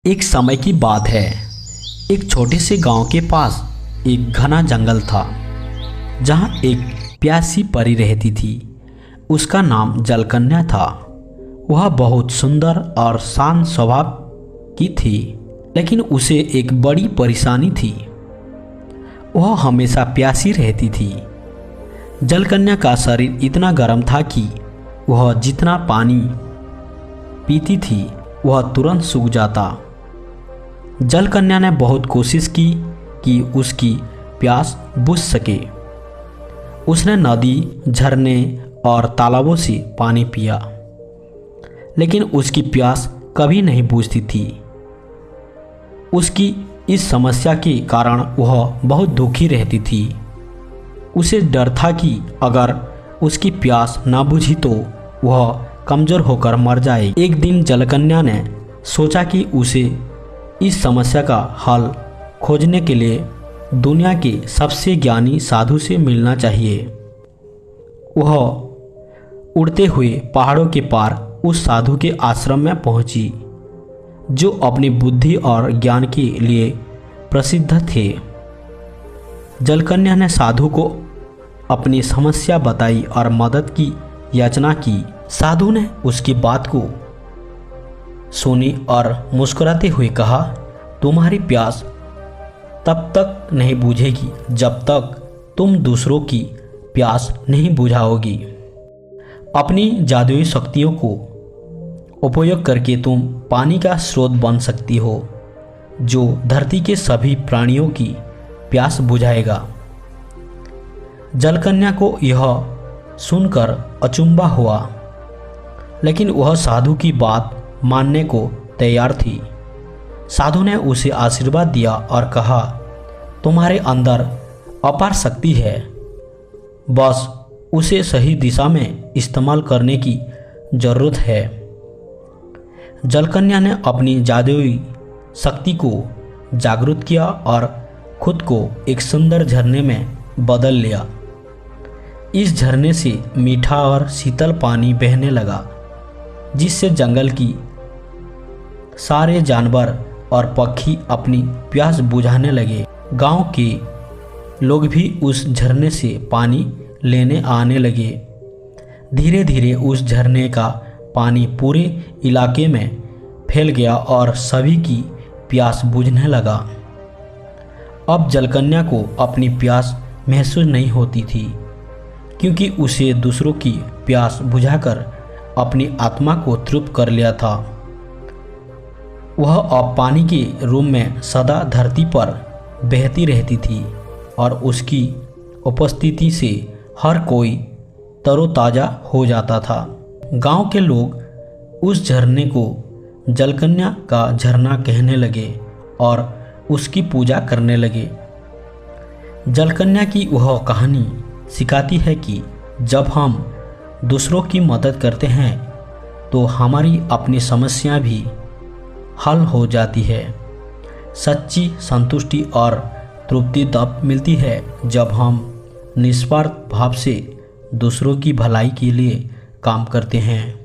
एक समय की बात है। एक छोटे से गांव के पास एक घना जंगल था जहां एक प्यासी परी रहती थी। उसका नाम जलकन्या था। वह बहुत सुंदर और शांत स्वभाव की थी, लेकिन उसे एक बड़ी परेशानी थी। वह हमेशा प्यासी रहती थी। जलकन्या का शरीर इतना गर्म था कि वह जितना पानी पीती थी वह तुरंत सूख जाता। जलकन्या ने बहुत कोशिश की कि उसकी प्यास बुझ सके। उसने नदी, झरने और तालाबों से पानी पिया, लेकिन उसकी प्यास कभी नहीं बुझती थी। उसकी इस समस्या के कारण वह बहुत दुखी रहती थी। उसे डर था कि अगर उसकी प्यास ना बुझी तो वह कमज़ोर होकर मर जाए। एक दिन जलकन्या ने सोचा कि उसे इस समस्या का हल खोजने के लिए दुनिया के सबसे ज्ञानी साधु से मिलना चाहिए। वह उड़ते हुए पहाड़ों के पार उस साधु के आश्रम में पहुंची, जो अपनी बुद्धि और ज्ञान के लिए प्रसिद्ध थे। जलकन्या ने साधु को अपनी समस्या बताई और मदद की याचना की। साधु ने उसकी बात को सुनी और मुस्कुराते हुए कहा, तुम्हारी प्यास तब तक नहीं बुझेगी जब तक तुम दूसरों की प्यास नहीं बुझाओगी। अपनी जादुई शक्तियों को उपयोग करके तुम पानी का स्रोत बन सकती हो, जो धरती के सभी प्राणियों की प्यास बुझाएगा। जलकन्या को यह सुनकर अचंभा हुआ, लेकिन वह साधु की बात मानने को तैयार थी। साधु ने उसे आशीर्वाद दिया और कहा, तुम्हारे अंदर अपार शक्ति है, बस उसे सही दिशा में इस्तेमाल करने की ज़रूरत है। जलकन्या ने अपनी जादुई शक्ति को जागृत किया और खुद को एक सुंदर झरने में बदल लिया। इस झरने से मीठा और शीतल पानी बहने लगा, जिससे जंगल की सारे जानवर और पक्षी अपनी प्यास बुझाने लगे। गांव के लोग भी उस झरने से पानी लेने आने लगे। धीरे धीरे उस झरने का पानी पूरे इलाके में फैल गया और सभी की प्यास बुझने लगा। अब जलकन्या को अपनी प्यास महसूस नहीं होती थी, क्योंकि उसे दूसरों की प्यास बुझाकर अपनी आत्मा को तृप्त कर लिया था। वह अब पानी के रूप में सदा धरती पर बहती रहती थी और उसकी उपस्थिति से हर कोई तरोताज़ा हो जाता था। गांव के लोग उस झरने को जलकन्या का झरना कहने लगे और उसकी पूजा करने लगे। जलकन्या की वह कहानी सिखाती है कि जब हम दूसरों की मदद करते हैं तो हमारी अपनी समस्या भी हल हो जाती है। सच्ची संतुष्टि और तृप्ति तब मिलती है जब हम निस्वार्थ भाव से दूसरों की भलाई के लिए काम करते हैं।